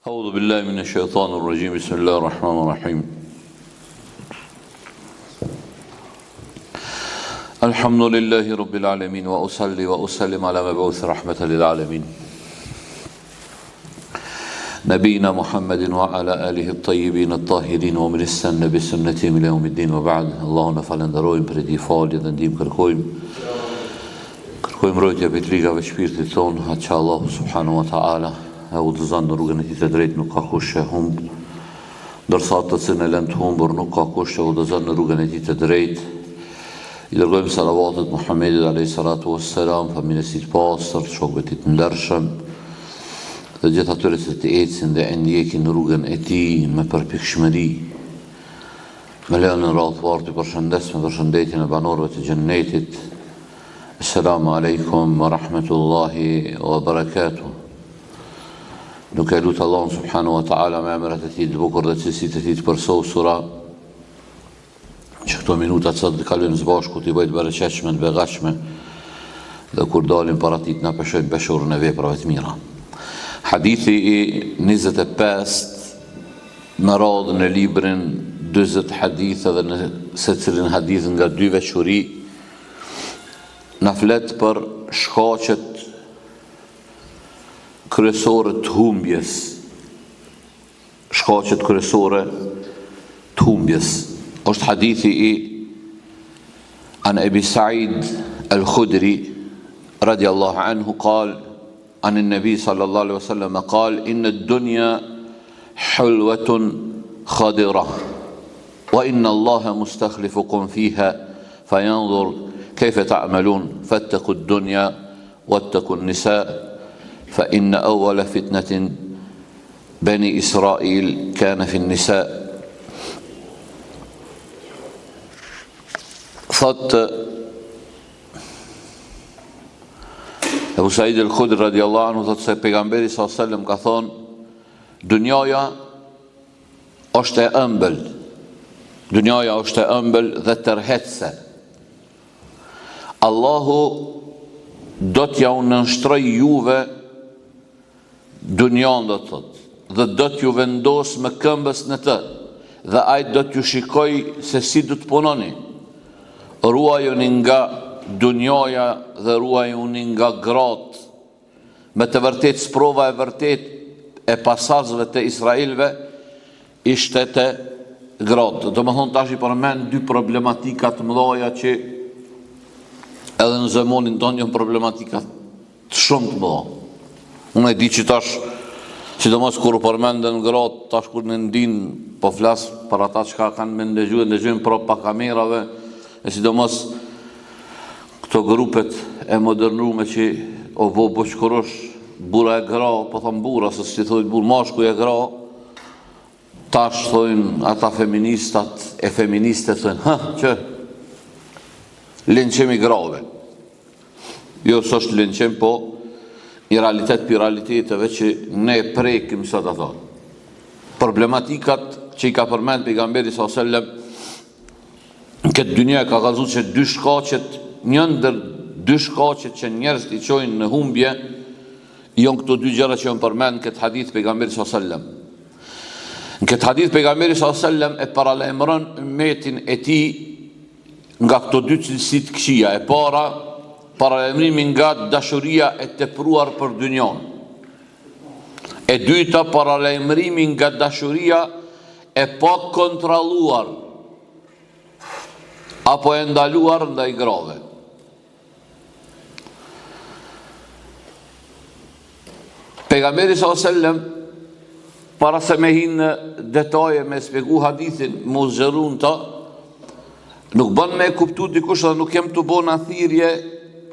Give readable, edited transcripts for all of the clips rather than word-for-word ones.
أعوذ بالله من الشيطان الرجيم بسم الله الرحمن الرحيم الحمد لله رب العالمين وأصلي وأسلم على مبعوث رحمة للعالمين نبينا محمد وعلى آله الطيبين الطاهرين ومن استنى بسنتهم إلى يوم الدين وبعد اللهم falenderojmë për di falje dhe ndihmë kërkojmë mbrojtje për ligave të shpirtit ton, atë që Allahu subhanahu wa taala e udhëzon në rrugën e tij të drejtë, nuk ka kush që humb, ndërsa ato që ne lënë të humbur nuk ka kush që udhëzon në rrugën e tij të drejtë. I dërgojmë salavatet Muhammedit alayhi salatu wassalam, familjes së pastër, shokëve të ndershëm, dhe gjithë atyre që të ecin dhe e ndjekin rrugën e tij me përpikshmëri. Me lejon në radhë të përshëndes me përshëndetjen e banorëve të xhennetit. Assalamu alaikum wa rahmatullahi wa barakatuh. Duke lutë Allahun subhanahu wa ta'ala me emrat e tij të bukur dhe cilësitë e tij të përsosura, që këto minuta të kalojnë së bashku t'i bëjtë bereqetshme, të begashme, dhe kur dalim para tij të na peshojnë peshorën e veprave të mira. Hadithi i 25 në radhën e librin 40 hadithe dhe në secilin hadith nga dy veçori na flet për shkaqet kryesore të humbjes. Shkaqet kryesore të humbjes. Është hadithi i an Abi Sa'id al-Khudri radiyallahu anhu قال عن النبي صلى الله عليه وسلم قال إن الدنيا حلوة خضرة وإن الله مستخلفكم فيها فينظر كيف تعملون فاتقوا الدنيا واتقوا النساء فإن أول فتنة بني إسرائيل كان في النساء. Thot Abu Sa'id al-Khudri radiallahu anhu thot se pejgamberi sallallahu alaihi wasallam ka thonë, dunjaja është e ëmbël. Dunjaja është e ëmbël dhe tërheqëse. Allahu do t'ja u nënshtroj juve dunjan, do të thot, dhe do t'ju vendos me këmbës në të, dhe ai do t'ju shikoj se si do të punoni. Ruajuni nga dunjaja dhe ruajuni nga gratë. Me të vërtet sprova e vërtet e pasazëve të Israelve ishte të gratë. Do më thonë tash i përmend dy problematika të mëdha që edhe në zëmonin tonë janë problematika të shumë të mëdha. Unë e di që tash, sidomos kur u përmenden gratë, tash kur në ndin po flas për ata që kanë me ndëgjojnë pa kamerave, e sidomos këto grupet e modernume që o bo boshkorosh, bura e gra, po thon bura, se si thojnë bur mashkull e gra, tash thojnë ata feministat e feministët thojnë, që linçemi grave. Jo s'është linçem, po i realitet për realiteteve që ne prekim sot ato. Problematikat që i ka përmend pejgamberi sallallahu alajhi wasallam këtë dynja ka kallëzuar që dy shkaqet që njerëzit i çojnë në humbje, janë këto dy gjëra që janë përmend këtë hadith pejgamberi sallallahu alajhi wasallam. Në këtë hadith pejgamberi sallallahu alajhi wasallam e paralajmëron ummetin e tij nga këto dy cilësi të këqija. E para, paralajmërimi nga dashuria e tepruar për dynjon. E dyta, paralajmërimi nga dashuria e pa kontrolluar apo e ndaluar ndaj grave. Pejgamberi sallallahu alajhi wasallam, para se me hinë në detaje me spjegu hadithin, mu zgjerun ta, nuk bën me kuptu dikush dhe nuk jem të bona thirrje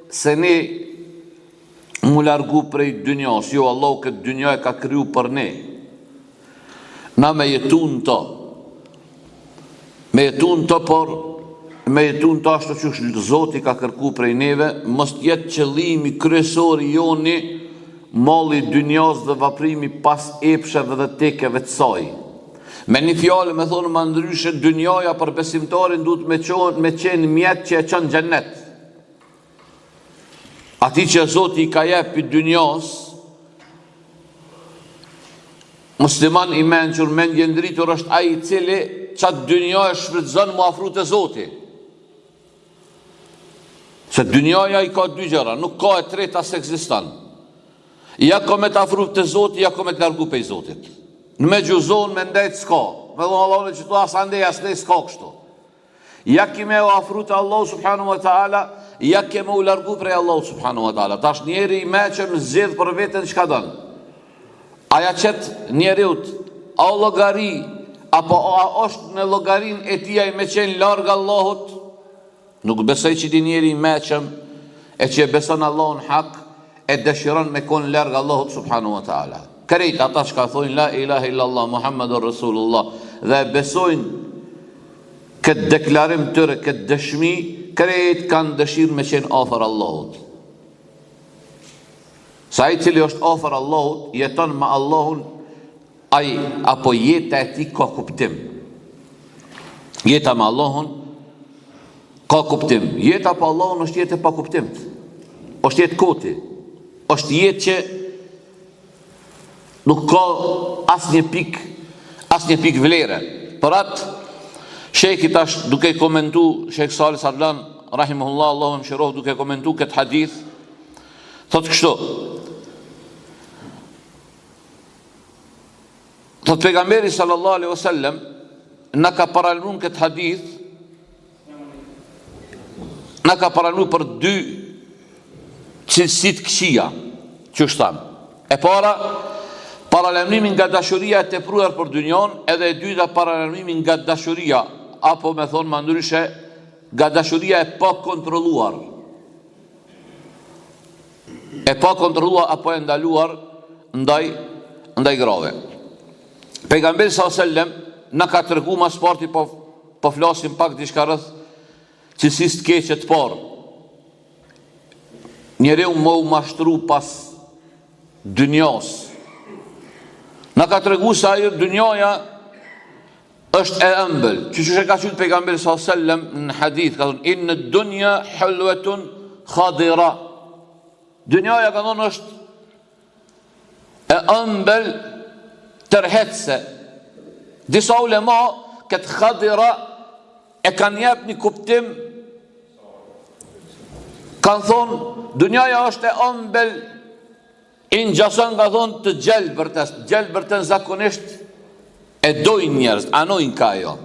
se ne mu largu prej dynjas. Jo, Allah këtë dynja e ka kriju për ne. Na me jetun ta. Me jetun ta, por me jetun ta ashtu që Zoti ka kërku prej neve, mos jetë qëllimi kryesor i joni malli dynjas dhe veprimi pas epsheve dhe tekeve të saj. Me një fjalë me thonë më ndryshe, dynjaja për besimtarin duhet me qenë mjet që e çon xhennet. Ati që Zoti i ka jep i dynjas, musliman i mençur, mendje ndritur është ai i cili çat dynja e shfrytëzon mu afru te Zoti. Se dynjaja i ka dy gjëra, nuk ka e treta se ekziston. Ja ka me të afru te Zoti, ja ka me të largu pej Zotit. Në me gjuzon, me ndajt s'ka. Me dhe Allah në që tu as andej, as nej s'ka kështu. Ja kime u afru të Allah subhanahu wa ta'ala, ja kime u largu prej Allah subhanahu wa ta'ala. Tash njeri i meqëm zedh për vetën që ka dënë. Aja qëtë njeriut, a logari, apo a është në logarin e tia i me qenë largë Allahut, nuk besoj që di njeri i meqëm, e që e beson Allahun hak, e dëshiron me konë largë Allahut subhanahu wa ta'ala. Kërejt ata që ka thojnë la ilaha illallah Muhammadur Rasulullah dhe besojnë këtë deklarim tëre, këtë dëshmi, kërejt kanë dëshirë me qenë afër Allahut. Sa i cili është afër Allahut, jeton me Allahun, ai apo jeta e tij ka kuptim. Jeta me Allahun ka kuptim. Jeta pa Allahun është jetë pa kuptim. Është jetë koti. Është jetë që nuk ka asnjë pik vlere. Për atë shejki tash duke komentu, Shejk Salih Sarlan rahimahullah, Allahu më mëshiroft, duke komentu këtë hadith, thotë kështu: thotë pejgamberi sallallahu alaihi wasallam na ka paralajmëruar këtë hadith, na ka paralajmëruar për dy cilësit këqija, që është thamë. E para, paralajmërimi nga dashuria e tepruar për dynjon, edhe e dyta paralajmërimi nga dashuria, apo me thonë më ndryshe, nga dashuria e pa kontrolluar. E pa kontrolluar apo e ndaluar ndaj grave. Pejgamberi sallallahu alajhi wasallam na ka treguar mas parti, po flasim pak diçka rreth cilësisë të keqe të parë. Njeriu më u mashtru pas dynjas. Na ka tregu se ajo dynjaja është e ëmbël. Që e ka thënë pejgamberi sallallahu alajhi wasallam në hadith, ka thënë inna ad-dunya hulwatun khadira. Dynjaja ka thënë është e ëmbël tërheqëse. Disa ulema këtë khadira e kanë jep një kuptim, kanë thonë dynjaja është e ëmbël i ngjason, ka thonë, të gjelbërtës. Gjelbërtën zakonisht e dojnë njerëz, anojnë ka jo.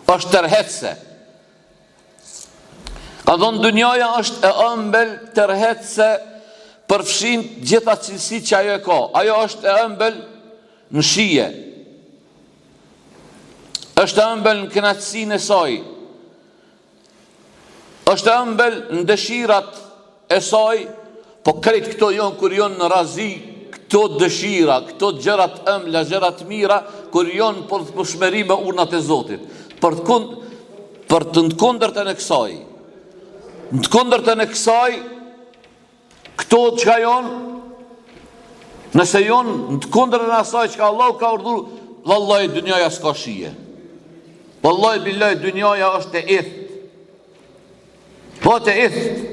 Është tërheqëse. Ka thonë dynjaja është e ëmbël tërheqëse, përfshin gjitha cilësitë që ajo e ka. Ajo është e ëmbël në shije. Është e ëmbël në kënaqësinë e saj. Është e ëmbël në dëshirat e saj. Po krejt këto jonë, kur jonë në razi, këto dëshira, këto gjërat ëmbla, gjërat mira, kur jonë për të pushmëri me urnat e Zotit. Për të ndkundërtën e kësaj. Në të kundërtën e kësaj, këto çka jonë, nëse jonë në të kundërtën e asaj çka Allah ka urdhëruar, vallahi dynjaja s'ka shije. Vallahi billahi dynjaja është e idht. Po të idht.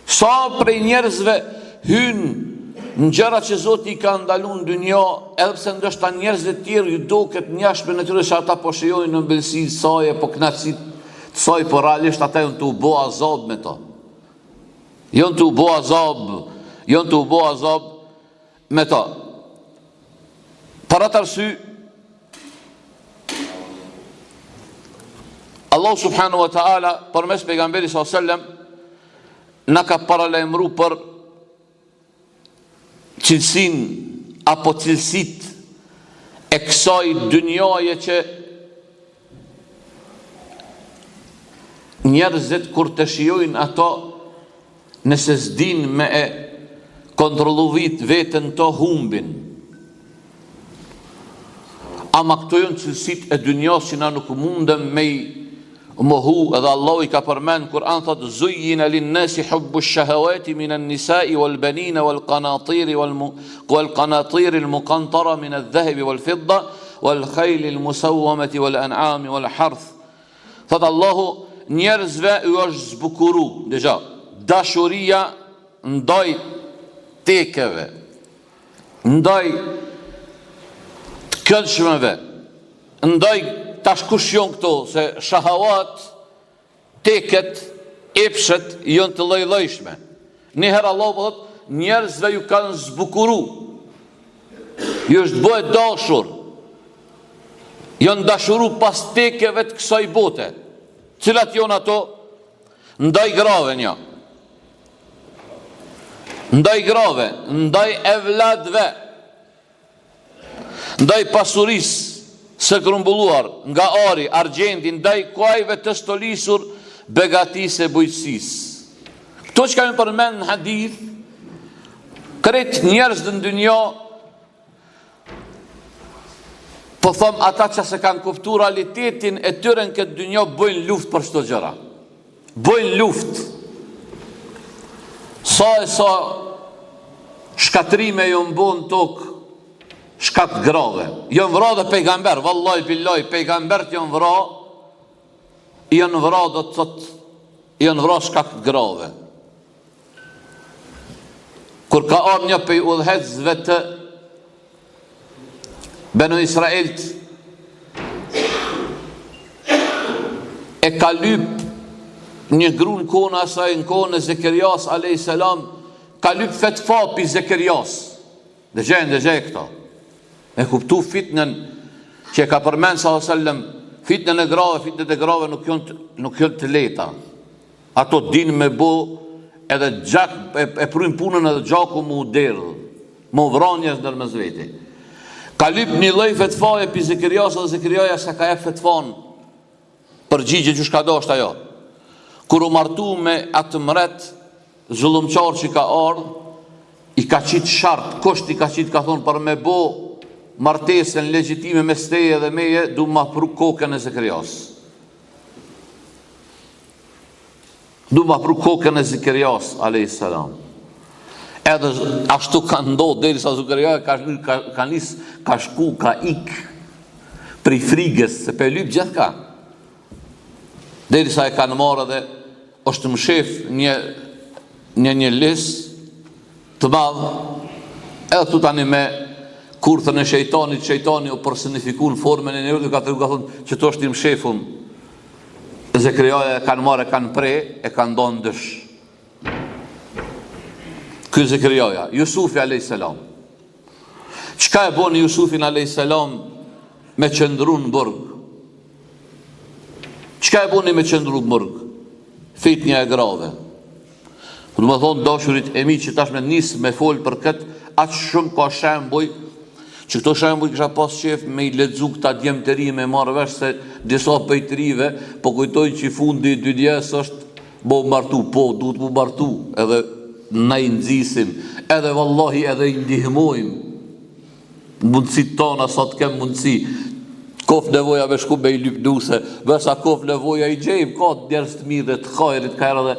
Sa prej njerëzve hynë në gjëra që Zoti i ka ndaluar në dynjë, edhe pse ndoshta njerëzve të tjerë ju duket njashme natyrisht ata po shijojnë në ëmbëlsinë saj, po kënaqësitë të saj, po realisht ata janë të u bë azab me to. Janë të u bë azab me to. Për atë arsye, Allah subhanahu wa ta'ala përmes pejgamberit sallallahu alaihi wasallam na ka paralajmëruar për cilësinë apo cilësitë e kësaj dynjaje që njerëzit kur të shijojnë ato, nëse s'din me e kontrollu veten to humbin. Ama këto janë cilësitë e dynjas që na nuk mundem me mohu, edhe Allah i ka përmend Kur'an, thot zuyyina lin-nasi hubbu ash-shahawati min an-nisa'i wal-banina wal-qanatir wal-qanatir al-muqantara min adh-dhahabi wal-fidda wal-khayl al-musawwamati wal-an'ami wal-harth. Thot Allahu, njerëzve u është zbukuru deja dashuria ndaj tekeve, ndaj të këndshmeve, ndaj tash kush jon këto, se shahawat, teket, epshet janë të lloj-llojshme. Njëherë Allah po thot, njerëzve ju kanë zbukuru, ju është bëhet dashur, janë dashuru pas tekeve të kësaj bote. Cilat janë ato? Ndaj grave një, ndaj grave, ndaj evladve, ndaj pasurisë së grumbulluar nga ari, argjendi, ndaj kuajve të stolisur begatisë e bujqësisë. Këto që kemi përmend në hadith, krejt njerëz në dunjë, po thom ata që se kanë kuptuar realitetin e tyre në këtë dunjë, bëjnë luftë për çdo gjëra. Bëjnë luftë. Sa e sa shkatrime ju mbon tokë, shkat grave. Janë vra dhe pejgamber, vallahi billahi, pejgambert janë vra, do të thotë, janë vra shkat grave. Kur ka ardhur një pej udhëhecësve të Benu Israilt, e ka lyp një gru në kona asaj, në kona e Zekerias a.s. ka lyp fetfa pi Zekerias. Dhe gjej këta. E kuptu fitnën që e ka përmenë s.a.s. Fitnën e grave nuk janë të leta. Ato din me bo edhe gjak, e prujnë punën edhe gjaku mu derë, mu vranjes nër me zveti. Ka lyp një lloj fetfaje pi Zekerias dhe Zekeriaja se ka e fetfan përgjigje që shka dosht ajo. Kur u martu me atë mret zullumqar që ka ardhë, i ka qitë shartë, kosht i ka qitë, ka thonë, për me bo martesën legjitime me steje dhe meje, du ma pru kokën e Zekerias. Du ma pru kokën e Zekerias, a.s. Edhe ashtu ka ndodhë, deri sa Zekeriaja ka shku, ka ik prej frigës, se pe lyp gjithë ka. Deri sa e kanë marrë dhe është më shef një lis të madhë, edhe tu tani me kurthën e shejtani u personifiku në formën e njërë, ka thonë që to është im shefun. Zekeriaja e kanë marrë, e kanë prej, e kanë donë dësh. Ky Zekeriaja, Jusufi a.s. Qka e boni Jusufin a.s. me qëndru në burg? Qka e boni me qëndru në burg? Fitnja e grave. Du me thonë dashurit e mi që tash me nisë me folë për këtë, atë shumë ka shembuj, që këto shembuj kisha pas qef me i ledzu këta djemëtëri me marrë vesh se disa pejtërive, po kujtojnë që i fundi i 2 djes është bo martu, po duhet mu martu, edhe na i nëzisim, edhe vallahi edhe i ndihmojmë mundësit tona sa të kem mundësi. Kof nevoja me shku me i lypnuse, vesa kof nevoja i gjejmë, ka të njerëz të mirë dhe të kajrit, ka edhe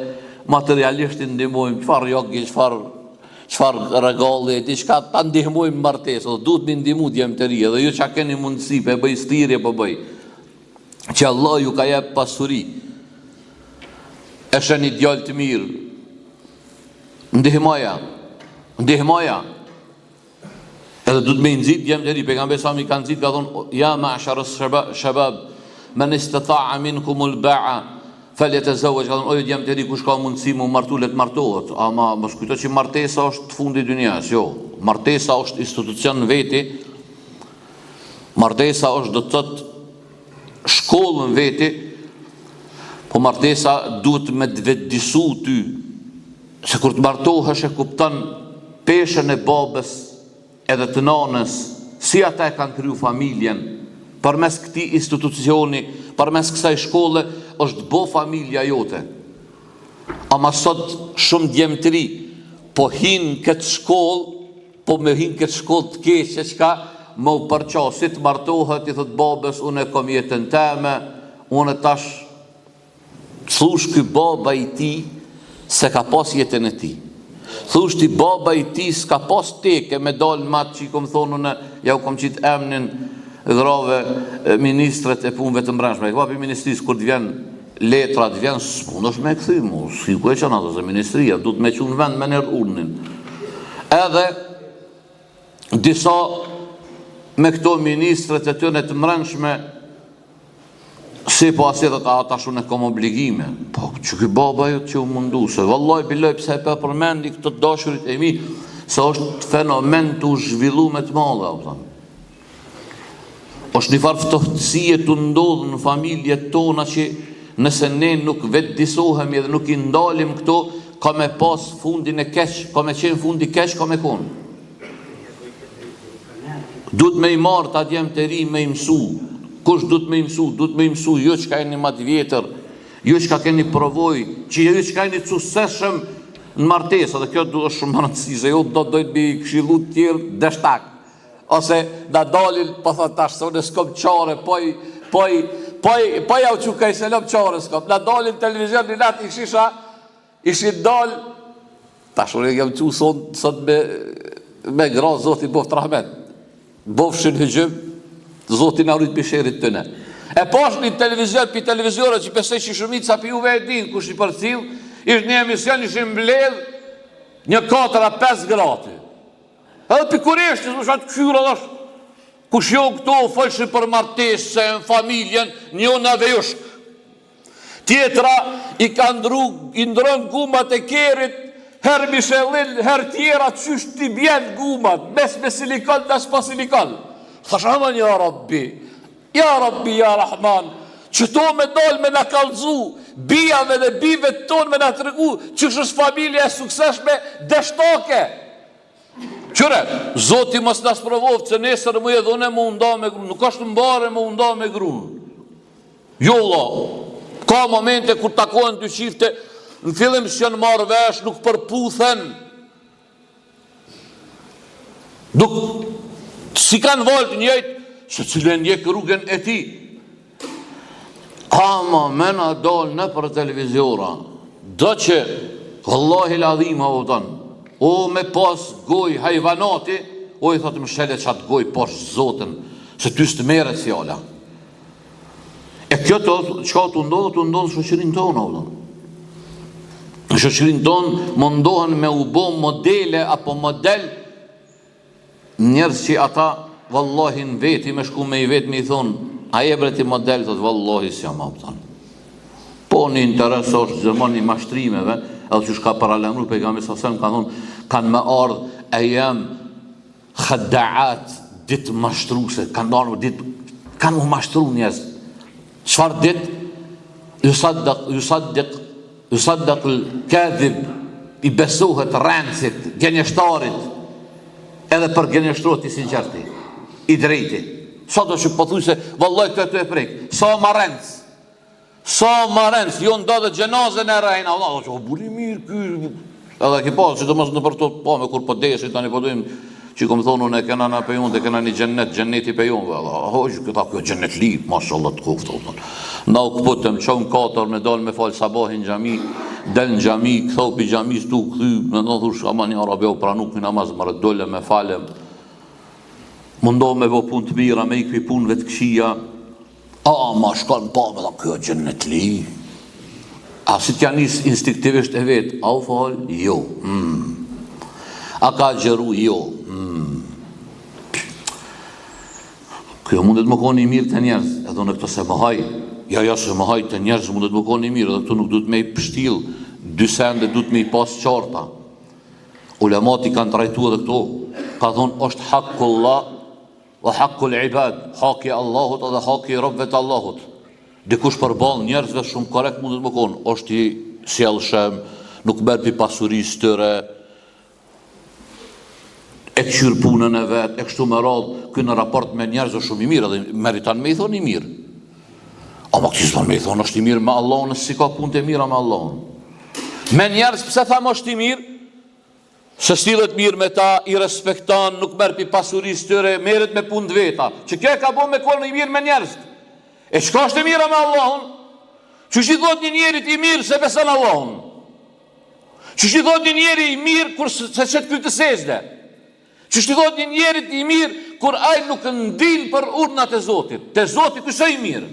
materialisht i ndihmojmë, qëfar jogi, qëfar regali, diçka ta ndihmojmë martesë, duhet me ndihmu djemëtëri, edhe ju që keni mundësi, pe bëj stirje, pe bëj, që Allah ju ka jep pasuri, eshe një djallë të mirë, ndihmoja, edhe du të me nëzit djemëtëri, pejgamberi sami ka nëzit, ka thonë, ja ma'sharës shabab, men istata'a minkumul ba'a, faljet e zëvë, që ka thonë, ojo djemëtëri, kush ka mundësi mu martu, let martohet, ama më shkujto që martesa është fundi dynjas, jo, martesa është institucion në veti, martesa është do të tëtë shkollë në veti, po martesa duhet me vetëdisu ty, se kur të martohesh e kupton peshën e babës edhe të nanës, si ata e kanë kriju familjen, përmes këtij institucioni, përmes kësaj shkolle, është bo familja jote. Ama sot shumë djemëtëri, po hinë këtë shkollë, po me hinë këtë shkollë të keqe, qka më përqa, si të martohet, i thëtë babës, unë e kom jetën teme, unë e tash, thush ky baba i ti, se ka pas jetën e ti. Thushti baba i ti s'ka pas teke me dalë matë që i kom thonë në, ja u kom qitë emnin grave ministret e punëve të mbrëmshme. E këpa për ministrisë, kur të vjen letra, të vjen, s'mund është me këthy, si ku e që natë, se ministria, du të me qunë vend me nërë urnin. Edhe, disa me këto ministret e tyre të mrenshme, si po asetet ata shumë e kom obligime. Po, që ky baba jo që u mundu, se vallaj biloj pse e përmendi këtë dashurit e mi, se është fenomen të u zhvillu me të madhe, është një farë ftohtësie të ndodhë në familjet tona që nëse ne nuk vetë disohemi dhe nuk i ndalim këto, ka me pas fundin e keq, ka me qenë fundi keq, ka me konë. Duhet me i marë të adjem të ri me i mësu. Kush duhet me i mësu? Duhet me i mësu jo që ka e një matë vjetër, jo që ka keni provoj, që jo që ka e një cuseshëm në martesa, dhe kjo duhet shumë rëndësi, se jo do dojtë bi këshilu të tjerë deshtak. Ose da dalin, po thot tash, se unë s'kom qare, po ja u që kaj se lop qare s'kom. Da dalin televizion një natë i shisha, ishin dal, tash unë jam që sot me gra Zoti boft rahmet. Bofshin hëgjëm, Zoti në arrit pisherit të ne. E posh një televizion, për televizionet që pesej që shumit sa për juve e din, kush i përcil, ishtë një emision, ishtë mbledh një 4-5 grati. Edhe për kuresht, që shatë këshyra dhe kush jo këto folshin për martesën, familjen, një në vejushk. Tjetra i ka ndrën gumat e kerit, her Michelin, her tjera, qysht t'i bjen gumat, mes me silikon, mes pa silikon. Thashaman, ja Rabbi, ja Rahman, që to me dol me në kalzu, bijave dhe bive ton me në të regu, që shës familje e sukseshme deshtake. Qëre, Zoti mos në sprovovë, që nesër mu edhe une mu nda me grunë, nuk është mbare mu nda me grunë. Jo, Allah, ka momente kur takohen dy qifte, në fillim që janë marrë vesh, nuk përputhen, nuk si kanë voltë njëjtë, që cilën njëk rrugën e ti. Ama mena dalë në për televiziora, do që, Wallahi l'adhim havotan, o me pas goj hajvanati, o i thotë më shele qatë goj posh Zotën, se ty së të mere fjala. E kjo të qka të ndodhë shoqërin tonë, në shoqërin tonë mundohen me u bo modele apo model njerës që ata vallahi në veti me shku me i vetë me i thonë a e bre ti model të vallahi si jam apëtan. Po një interes është zëmon një mashtrimeve edhe që shka paralemru pejgamberi sasem kanë thonë kanë me ardhë e jem khadaat ditë mashtruse kanë mu mashtru njerës qëfar ditë Yusaddaq l-kadhib i besohet rëndësit, gjenjeshtarit, edhe për gjenjeshtrot i sinqerti, i drejti. Sa do që pëthuj se, vëlloj këtë e prek, sa ma rëndës, jo nda dhe gjenazën e rejna, Allah, që o buri mirë, kërë, edhe ki pasë, që të mësë në për të pa me kur për desit, tani për dojmë, që kom thonë, unë e kena në pejon, dhe kena një gjenneti pejon, hojë, këta kjo gjennet lip, mashallah të koftë, na u këpëtëm, qonë 4 me dalë me falë sabahin gjami, del në gjami, këthau për gjami, stu këthy, me në thush, ama një arabe o pranuk një namaz, më rëdole me falem, mundoh me bo pun të mira, me ikvi punve të këshia, ma shkanë pa, me dhe kjo gjennet li, a si t'ja njës instiktivisht e vetë, a u falë, jo, a ka gjeru, jo, kjo mundet më koni mirë të njerëz, edhe në këto se më haj, ja se më haj të njerëz mundet më koni mirë, edhe këto nuk du të me i pështil, dy sende du të me i pas qarta. Ulemati kanë trajtu edhe këto, ka thonë është hakullah, dhe hakul ibad, haki Allahut edhe haki robëve të Allahut. Dikush përbal njerëzve shumë korekt mundet më konë, është i sjellshëm, nuk merr pi pasurisë tyre, e këshyrë punën e vetë, e kështu me radhë, kënë raport me njerëzë shumë i mirë, edhe meritan me i thonë i mirë. A ma kësë me i thonë është i mirë me Allahun, si ka punë të mira me Allahun. Me njerëz, pëse thamë është i mirë? Se stilët mirë me ta, i respektan, nuk merë pi pasurisë tyre, merët me punë të veta. Që kjo e ka bo me konë i mirë me njerëz. E qëka është i mira me Allahun? Që shi thot një njerit i mirë se besan Allahun? Që shi thot një njeri i mirë kur se qëtë këtë të sezde? Që shti thot një njerit i mirë, kur ajë nuk ndin për urnat e Zotit. Te Zotit kësë i mirë.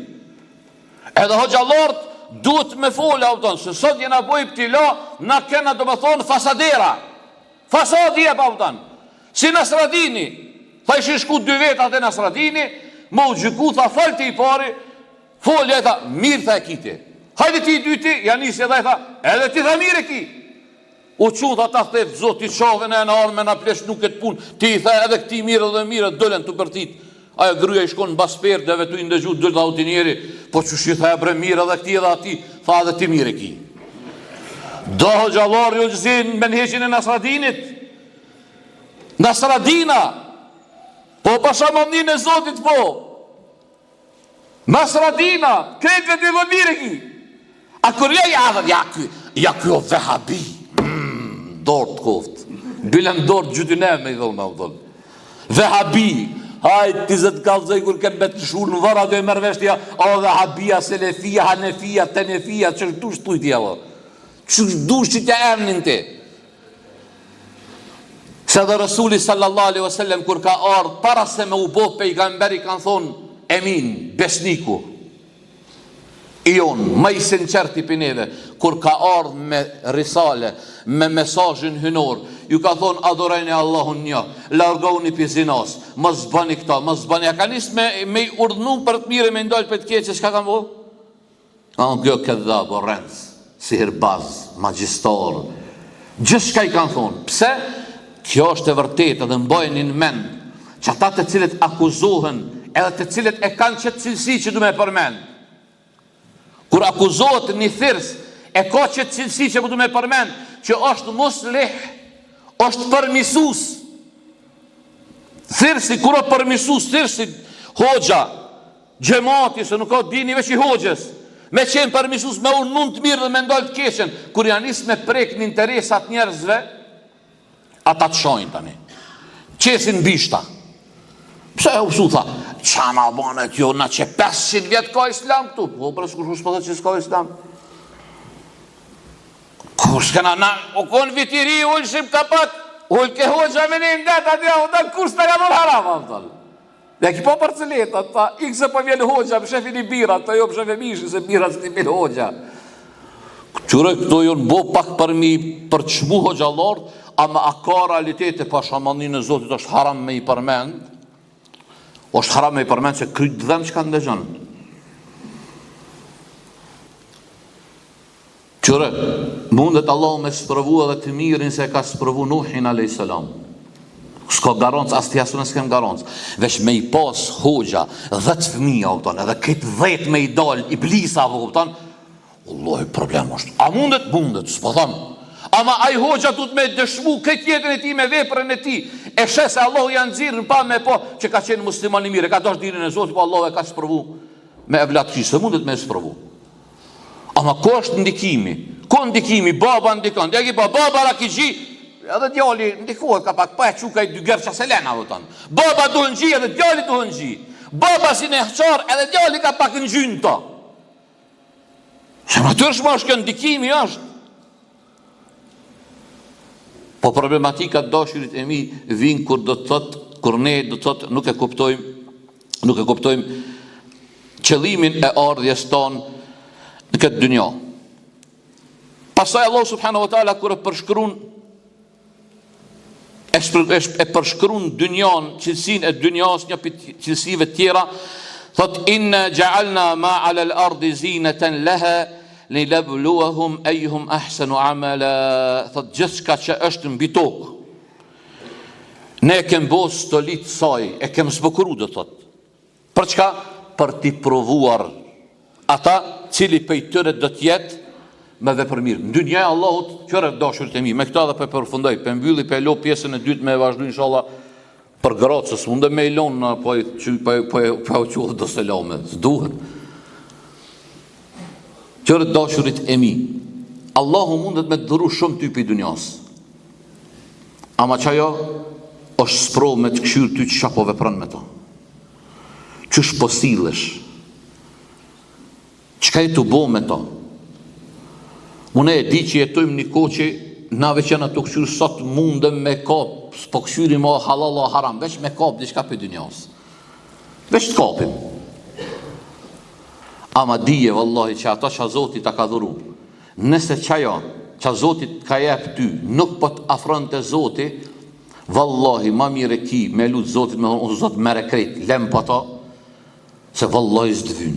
Edhe hoxhallartë duhet me folë, se sot jena boj pëtila, na kena do me thonë fasadera. Fasadje, si Nasradini. Tha ishin shku 2 veta te Nasradini, më u gjyku, tha falti i pari, folje, tha, mirë tha e kiti. Hajde ti i dyti, janis edhe tha, edhe ti tha mirë e ki. U qunë tha ta thef, zoti qove në arme, na plesh nuk e të pun, ti i tha edhe këti mirë dhe mirë, dëllen të përtit. Aja gruja i shkon në basperdeve, tu i ndëgju, dëllë tha utinjeri, po që shi tha e bre mirë edhe këti edhe ati, tha edhe ti mirë e ki. Do Hoxhallar ju gjëzin me nëheqin e Nasradinit. Nasradina, po pashamonin e Zotit po. Nasradina, kretve të dhe mirë e ki. A kërja i adhër, ja kjo vehabi, dorë të koftë. Bilen dorë gjytine me i dhëllë me u dhëllë. Vehabi, hajtë ti zëtë kalëzëj kur kemë betë të shurë në vëra dhe i mërveshtja, o vehabia, selefia, hanefia, tenefia, që shtu shtujtja vë. Që dush që t'ja emnin ti. Se dhe Rasuli sallallahu alaihi wasallam kur ka ardhë, para se me u bo pejgamberi kanë thonë, emin, besniku, i onë, më i sinqerti për neve, kur ka ardhë me risale, me mesazhin hynor, ju ka thonë adhurojni Allahun një, largoni për zinas, mos bëni këta, mos bëni, a ka nis me i urdhnu për të mire, me ndalë për të keqe, çka ka më? Kjo këdha, borrens, sihirbaz, magjistar, gjithë shka i kanë thonë. Pse? Kjo është e vërtetë dhe mbojnë në mend, që ata të cilët akuzohen, edhe të cilët e kanë qëtë cilësi që du me përmend. Kur akuzohet një thirs, e ka qëtë cilësi që du me përmend, që është muslih, është përmisus. Thirsi, kur është përmisus, thirsi, hoxha, gjemati, se nuk ka dini veç i hoxhës, me qenë përmisus, me urnun të mirë dhe me ndalë të keshen, kur janë isë me prek në interesat njerëzve, ata të shojnë tani. Qesin bishta. Pse e usu tha, qa na bane kjo, na që 500 vjetë ka islam këtu, po për s'ku shpë dhe që s'ka islam. Kur s'kena na, o konë vitiri, ullë shqip ka pat, ullë ke hoxha me një ndet, atja, o da kur s'ta ka dhul haram, avdal. Dhe ki po përcëleta, ta, ikë se po vjen hoxha, për shefi një bira, ta jo për shefi mishë, se bira s'ti vjen hoxha. Qyre këto jo në bo pak për qmu Hoxhallar, ama a ka realitete pa shamanin e Zotit është haram me i përmend, është haram me i përmend që kryt dhem që ka ndëgjën. Qyre, mundet Allahu me sprovu edhe të mirin se ka sprovu Nuhin a.s. S'ka garancë, as të jasun e s'kem garancë. Vesh me i pas hoxha, 10 fëmija, edhe këtë 10 me i dal, iblisa, Allahi problem është. A mundet, s'po thamë. Ama ai hoxha du të me dëshmu këtë jetën e ti me veprën e ti. E shese Allahu janë zirë në pa me po që ka qenë musliman i mire, ka dosh dirin e Zotit, po Allahu e ka sprovu me evlat kishë, se mundet me sprovu. Ama ko është ndikimi? Ko ndikimi? Baba ndikon. Dhe ki pa baba rakigji, edhe djali ndikohet ka pak, pa e quka i 2 gërqa selena, baba duhen gji edhe djali duhen gji. Baba si në hëqar edhe djali ka pak në gjynë ta. Që më tërshma është kjo ndikimi është. Po problematika dashurit e mi vinë kur do të thot, kur ne do të thot nuk e kuptojmë qëllimin e ardhjes tonë në këtë dynja. Pastaj Allah subhanahu wa taala kur e përshkruan dynjan, cilësinë e dynjas, një cilësive tjera, thot inna ja'alna ma 'ala al-ardi zinatan laha linabluwahum ayyuhum ahsanu amala. Thot gjithçka që është mbi tokë, ne kem bos stolit saj, e kem zbukuru, do thot. Për çka? Për t'i provuar ata cili pej tyre do t'jetë me dhe për mirë. Në dynja e Allahut, qërë dashurit e mi, me këta dhe për përfundoj, për mbylli për lo pjesën e dytë me e vazhdu inshallah për gracës, mundë me i lonë, po e qullë do se lame, s'duhet. Qërë dashurit e mi, Allahu mundet me të dhuru shumë ty për i dynjas. Ama qajo është sprov me të këshyrë ty që po vepran me to. Qësh po sillesh? Qka e të bo me to? Unë e di që jetojmë një kohë që nave që në të këshyrë sot mundëm me kap, s'po këshyri ma halal o haram, veç me kap diçka për dynjas. Veç të kapim. Ama dije, vallahi, që ato që Zoti ta ka dhuru, nëse qaja që Zoti ka jep ty, nuk po të afron të Zoti, Wallahi, ma mire ki me lutë Zotit me thonë, o Zot, mere krejt, lem pa ta, se wallahi s'dvyn.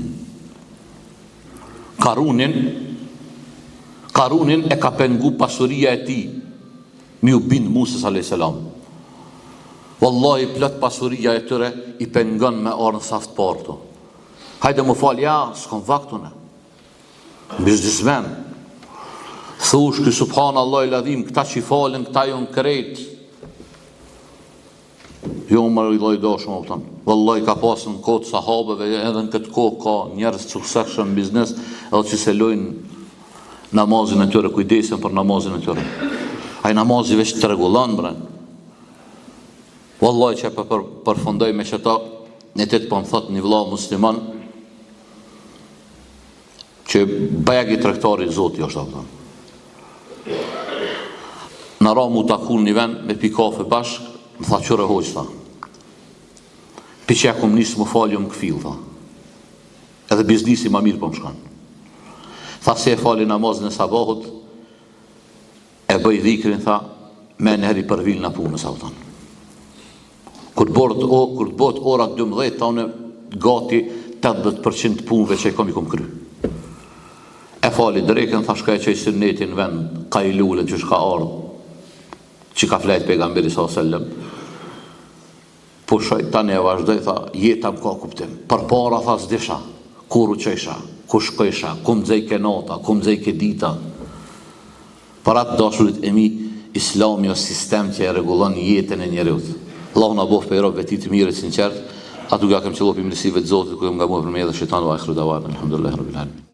Karunin e ka pengu pasuria e ti, mi u bind Musës a.s. Wallahi, plot pasuria e tëre i pengon me orën saft parto. Hajde më falë, ja, s'kom vaktune. Bizdismen. Thush kë subhanallah i ladhim, këta që i falën, këta jo në krejt. Jo më i dashëm, optan. Wallahi ka pasën kohë sahabeve, edhe në këtë kohë ka njerëz suksesshëm në biznes, edhe që se lojnë namazin e tyre, kujdesen për namazin e tyre. Ai namazi veç të rregullon, bre. Wallahi që përfundoj me qëta, në të të më thot një vëlla musliman, që bajagi tregtari Zoti është optan. Në ra mu taku një vend me pi kafe bashk, më tha qëre hoqë, tha. Pi që ja kom njësë më falju më këfil, tha. Edhe biznisi ma mirë po më shkan. Tha se e fali namazin e sabahut, e bëj dhikrin, tha, me nëheri për vil në punës, autan. Kur të bot ora 12, tha une gati 80% punëve që i kom kry. E fali drejken, tha shka e që i sënnetin vend, ka i lullet që shka ardhë, që ka flejt pejgamberi s.a.s. Po tani e vazhdoj, tha, jeta më ka kuptim. Për para, tha, s'disha, kur u qesha, ku shkojsha, ku më dzejke nota, ku më dzejke dita. Për atë dashurit e mi, Islami o sistem që e regulon jetën e njerëzit. Allahu na bof për robëve ti të mirë, sinqert, atu ga kem qëllopi mirësive të Zotit, ku kem nga mua për me edhe shejtanu, akhru dawan, alhamdulillah, rabbil alamin.